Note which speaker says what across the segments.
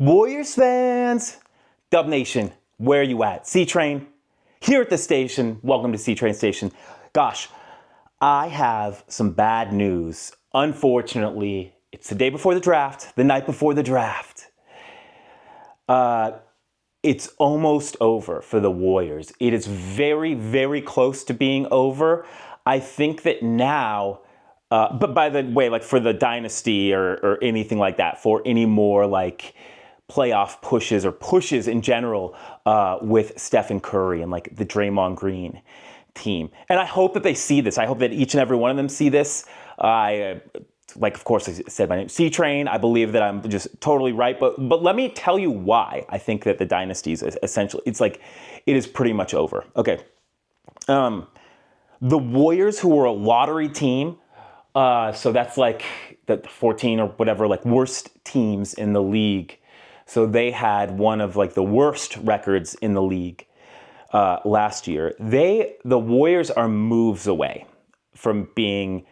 Speaker 1: Warriors fans, Dub Nation, where are you at? C-Train, here at the station. Welcome to C-Train Station. Gosh, I have some bad news. Unfortunately, it's the day before the draft, the night before the draft. It's almost over for the Warriors. It is very, very close to being over. I think that now, but by the way, like for the dynasty or anything like that, for any more like playoff pushes or pushes in general with Stephen Curry and like the Draymond Green team. And I hope that they see this. I hope that each and every one of them see this. Of course, I said my name, C-Train. I believe that I'm just totally right. But let me tell you why I think that the dynasty is essentially, it is pretty much over. Okay. The Warriors, who were a lottery team, so that's like the 14 or whatever, like worst teams in the league. So they had one of like the worst records in the league last year. The Warriors are moves away from being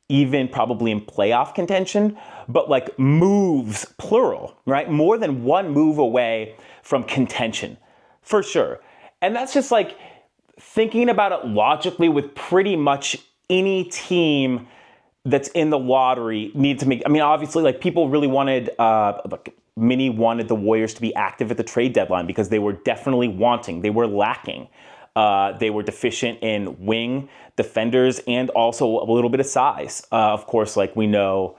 Speaker 1: even probably in playoff contention, but like moves, plural, right? More than one move away from contention, for sure. And that's just like thinking about it logically with pretty much any team that's in the lottery needs to make, I mean, obviously like people really wanted, many wanted the Warriors to be active at the trade deadline because they were definitely wanting, they were lacking. They were deficient in wing defenders and also a little bit of size. Of course, like we know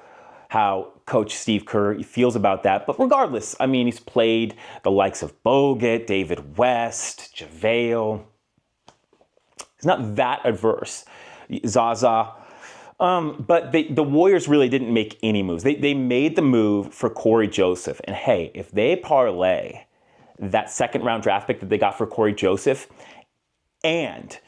Speaker 1: how Coach Steve Kerr feels about that. But regardless, I mean, he's played the likes of Bogut, David West, JaVale. He's not that adverse. Zaza. But the Warriors really didn't make any moves. They made the move for Corey Joseph. And hey, if they parlay that second round draft pick that they got for Corey Joseph and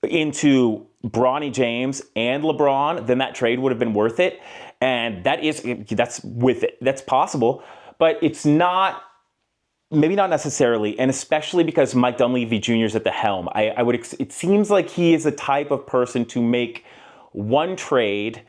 Speaker 1: into Bronny James and LeBron, then that trade would have been worth it. And that's with it. That's possible, but it's not, maybe not necessarily. And especially because Mike Dunleavy Jr. is at the helm. It seems like he is the type of person to make one trade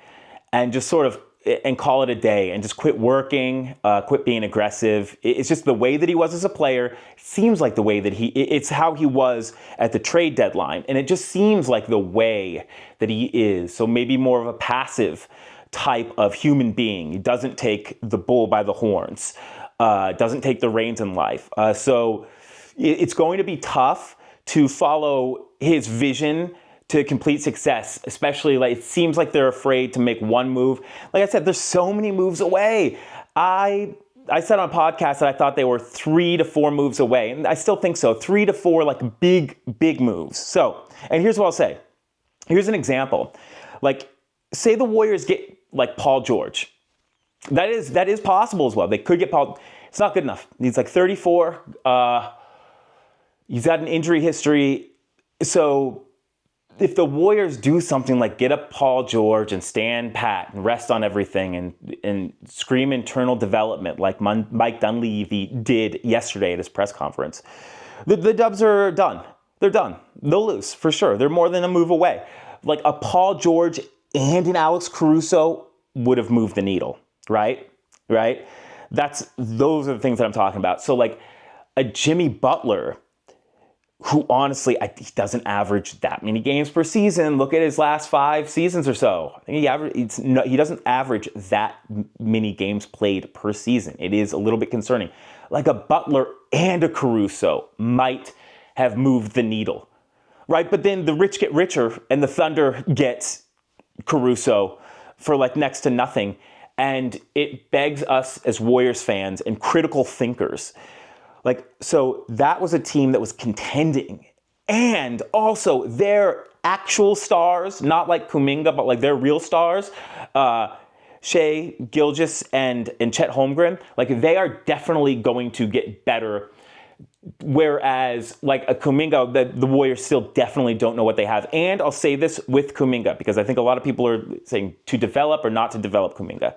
Speaker 1: and just sort of and call it a day and just quit working, quit being aggressive. It's just the way that he was as a player. It seems like the way that it's how he was at the trade deadline. And it just seems like the way that he is. So maybe more of a passive type of human being. He doesn't take the bull by the horns, doesn't take the reins in life. So it's going to be tough to follow his vision to complete success, especially like it seems like they're afraid to make one move. Like I said, there's so many moves away. I said on a podcast that I thought they were 3 to 4 moves away, and I still think so. 3 to 4 like big moves. So, and here's what I'll say. Here's an example. Like, say the Warriors get like Paul George. That is possible as well. They could get Paul. It's not good enough. He's like 34. He's got an injury history. So if the Warriors do something like get up Paul George and stand pat and rest on everything and scream internal development like Mike Dunleavy did yesterday at his press conference, the Dubs are done. They're done. They'll lose for sure. They're more than a move away. Like a Paul George and an Alex Caruso would have moved the needle, right? Right? Those are the things that I'm talking about. So like a Jimmy Butler, who honestly, he doesn't average that many games per season. Look at his last 5 seasons or so. I think he doesn't average that many games played per season. It is a little bit concerning. Like a Butler and a Caruso might have moved the needle, right? But then the rich get richer and the Thunder gets Caruso for like next to nothing. And it begs us as Warriors fans and critical thinkers. Like, so that was a team that was contending. And also their actual stars, not like Kuminga, but like their real stars, Shai Gilgeous and Chet Holmgren, like they are definitely going to get better. Whereas like a Kuminga, the Warriors still definitely don't know what they have. And I'll say this with Kuminga, because I think a lot of people are saying to develop or not to develop Kuminga.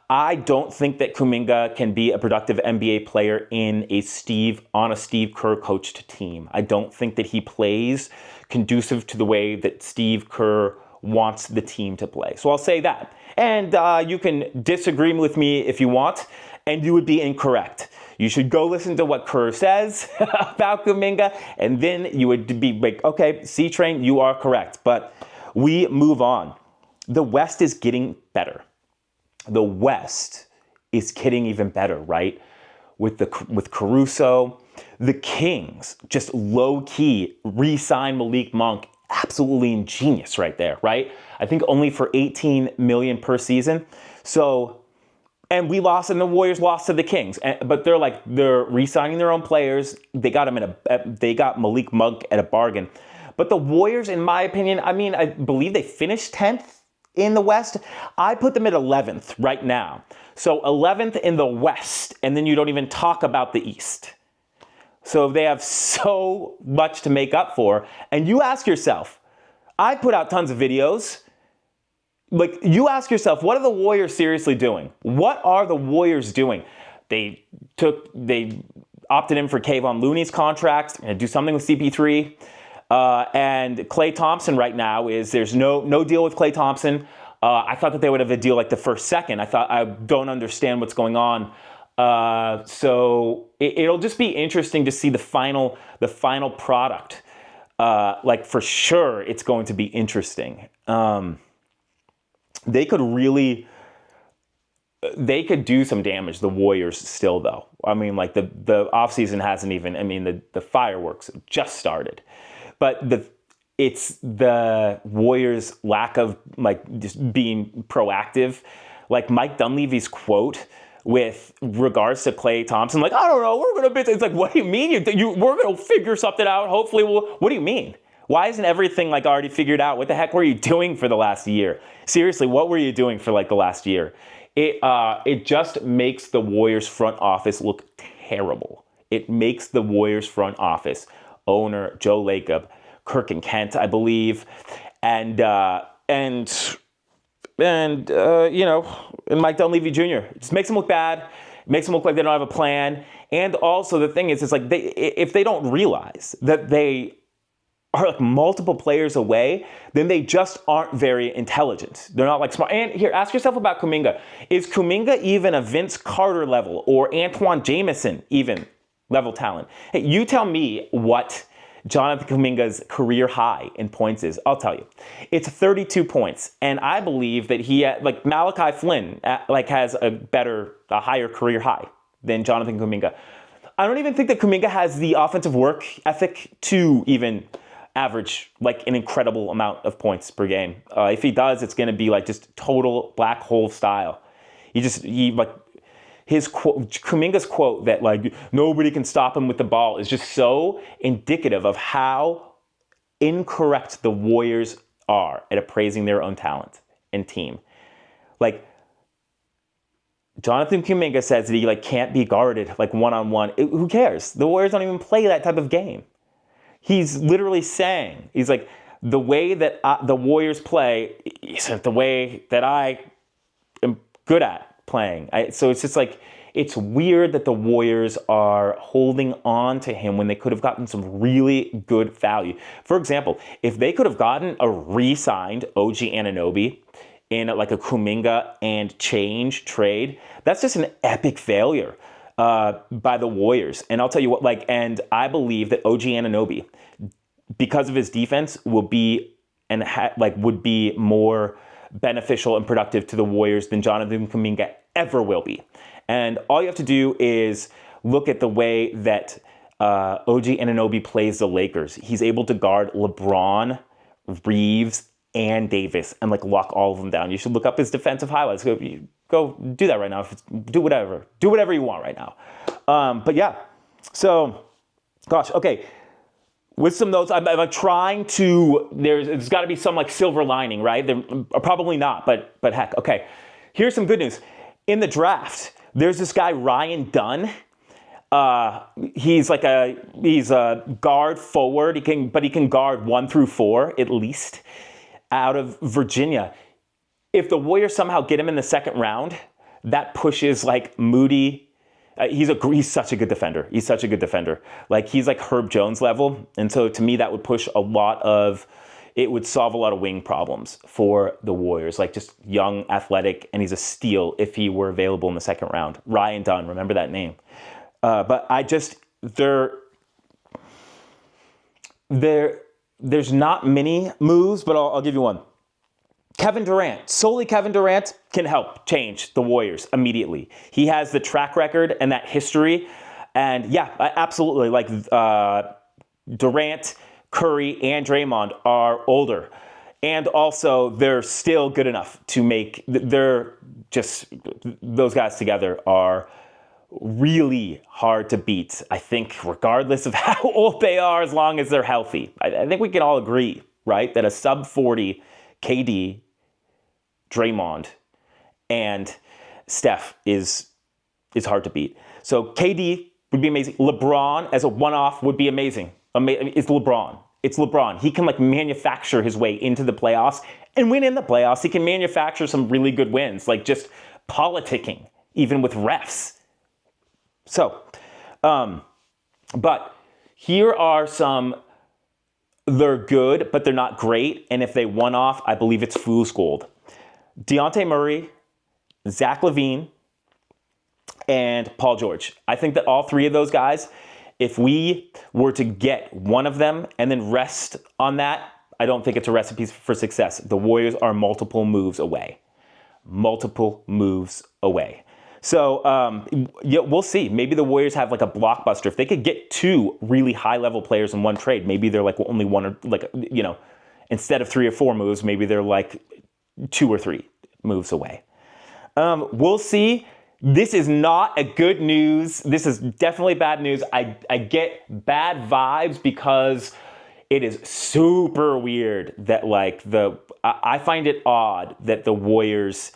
Speaker 1: I don't think that Kuminga can be a productive NBA player on a Steve Kerr coached team. I don't think that he plays conducive to the way that Steve Kerr wants the team to play. So I'll say that. And you can disagree with me if you want. and you would be incorrect. You should go listen to what Kerr says about Kuminga, and then you would be like, okay, C-Train, you are correct. But we move on. The West is getting better. The West is getting even better, right? With Caruso, the Kings just low-key re-sign Malik Monk. Absolutely ingenious right there, right? I think only for $18 million per season. So, and we lost, and the Warriors lost to the Kings. But they're re-signing their own players. They got Malik Monk at a bargain. But the Warriors, in my opinion, I believe they finished 10th in the West. I put them at 11th right now. So 11th in the West, and then you don't even talk about the East. So they have so much to make up for. And you ask yourself, I put out tons of videos. Like, you ask yourself, what are the Warriors seriously doing? What are the Warriors doing? They opted in for Kayvon Looney's contract and do something with CP3. And Klay Thompson right now there's no deal with Klay Thompson. I thought that they would have a deal like the first second. I don't understand what's going on. So it'll just be interesting to see the final product. Like, for sure, it's going to be interesting. They could do some damage, the Warriors, still, though. I mean, like, the offseason hasn't even, the fireworks just started. But it's the Warriors' lack of, like, just being proactive. Like, Mike Dunleavy's quote with regards to Klay Thompson, like, I don't know, we're going to, it's like, what do you mean? We're going to figure something out. Hopefully, what do you mean? Why isn't everything, like, already figured out? What the heck were you doing for the last year? Seriously, what were you doing for, like, the last year? It just makes the Warriors front office look terrible. It makes the Warriors front office, owner Joe Lacob, Kirk and Kent, I believe, and Mike Dunleavy Jr. It just makes them look bad. It makes them look like they don't have a plan. And also the thing is, it's like if they don't realize that they are like multiple players away, then they just aren't very intelligent. They're not like smart. And here, ask yourself about Kuminga. Is Kuminga even a Vince Carter level or Antoine Jameson even level talent? Hey, you tell me what Jonathan Kuminga's career high in points is. I'll tell you. It's 32 points. And I believe that he, like Malachi Flynn, has a higher career high than Jonathan Kuminga. I don't even think that Kuminga has the offensive work ethic to even average like an incredible amount of points per game. If he does, it's going to be like just total black hole style. Kuminga's quote that like nobody can stop him with the ball is just so indicative of how incorrect the Warriors are at appraising their own talent and team. Like, Jonathan Kuminga says that he like can't be guarded like one-on-one. Who cares? The Warriors don't even play that type of game. He's literally saying, he's like, the way that the Warriors play isn't the way that I am good at playing. So it's just like, it's weird that the Warriors are holding on to him when they could have gotten some really good value. For example, if they could have gotten a re-signed OG Anunoby in like a Kuminga and change trade, that's just an epic failure by the Warriors. And I'll tell you what, and I believe that OG Anunoby, because of his defense, will be would be more beneficial and productive to the Warriors than Jonathan Kuminga ever will be. And all you have to do is look at the way that OG Anunoby plays the Lakers. He's able to guard LeBron, Reeves, and Davis and like lock all of them down. You should look up his defensive highlights. Go do that right now. Do whatever you want right now. But yeah, so gosh, okay. With some notes, I'm trying to. There's got to be some like silver lining, right? There probably not, but heck, okay. Here's some good news. In the draft, there's this guy Ryan Dunn. He's a guard forward. He can guard 1 through 4 at least, out of Virginia. If the Warriors somehow get him in the second round, that pushes like Moody. He's such a good defender. He's such a good defender. Like, he's like Herb Jones level. And so to me, that would push a lot of it would solve a lot of wing problems for the Warriors. Like just young, athletic, and he's a steal if he were available in the second round. Ryan Dunn, remember that name. But I just, there's not many moves, but I'll give you one. Kevin Durant, solely Kevin Durant can help change the Warriors immediately. He has the track record and that history. And yeah, absolutely. Like Durant, Curry, and Draymond are older. And also, they're still good enough to make, they're just, those guys together are really hard to beat, I think, regardless of how old they are, as long as they're healthy. I think we can all agree, right, that a sub 40 KD, Draymond, and Steph is hard to beat. So KD would be amazing. LeBron as a one-off would be amazing. It's LeBron. It's LeBron. He can like manufacture his way into the playoffs and win in the playoffs. He can manufacture some really good wins, like just politicking, even with refs. So, but here are some, they're good, but they're not great. And if they one off, I believe it's fool's gold. Dejounte Murray, Zach LaVine, and Paul George. I think that all three of those guys, if we were to get one of them and then rest on that, I don't think it's a recipe for success. The Warriors are multiple moves away. Multiple moves away. So yeah, we'll see. Maybe the Warriors have like a blockbuster. If they could get two really high-level players in one trade, maybe they're like only one or like, you know, instead of 3 or 4 moves, maybe they're like 2 or 3 moves away. We'll see. This is not a good news. This is definitely bad news. I get bad vibes because it is super weird that like I find it odd that the Warriors,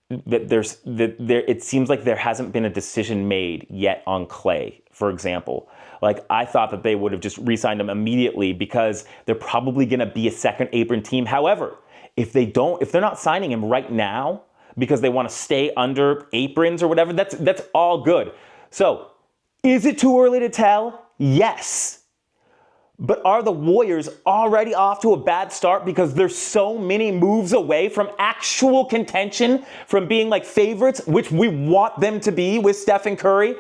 Speaker 1: it seems like there hasn't been a decision made yet on Klay, for example. Like I thought that they would have just re-signed him immediately because they're probably going to be a second apron team. However, if they're not signing him right now because they want to stay under aprons or whatever, that's all good. So, is it too early to tell? Yes. But are the Warriors already off to a bad start because they're so many moves away from actual contention, from being like favorites, which we want them to be with Steph and Curry?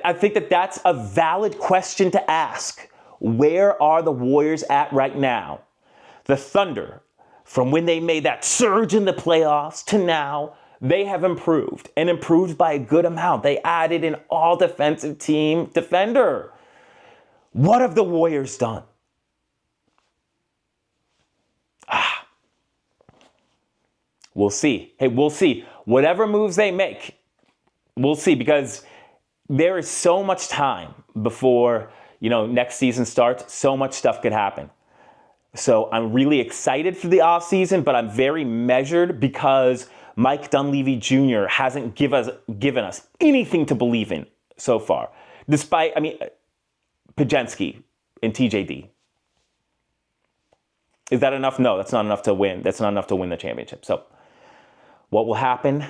Speaker 1: I think that that's a valid question to ask. Where are the Warriors at right now? The Thunder, from when they made that surge in the playoffs to now, they have improved, and improved by a good amount. They added an all-defensive team defender. What have the Warriors done? We'll see. Hey, we'll see. Whatever moves they make, we'll see, because there is so much time before, next season starts. So much stuff could happen. So I'm really excited for the offseason, but I'm very measured because Mike Dunleavy Jr. hasn't given us anything to believe in so far. Despite, Pajensky and TJD. Is that enough? No, that's not enough to win. That's not enough to win the championship. So what will happen?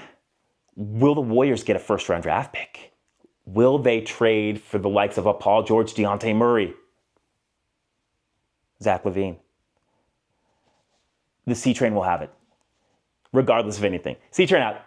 Speaker 1: Will the Warriors get a first-round draft pick? Will they trade for the likes of a Paul George, Dejounte Murray, Zach LaVine? The C-Train will have it, regardless of anything. C-Train out.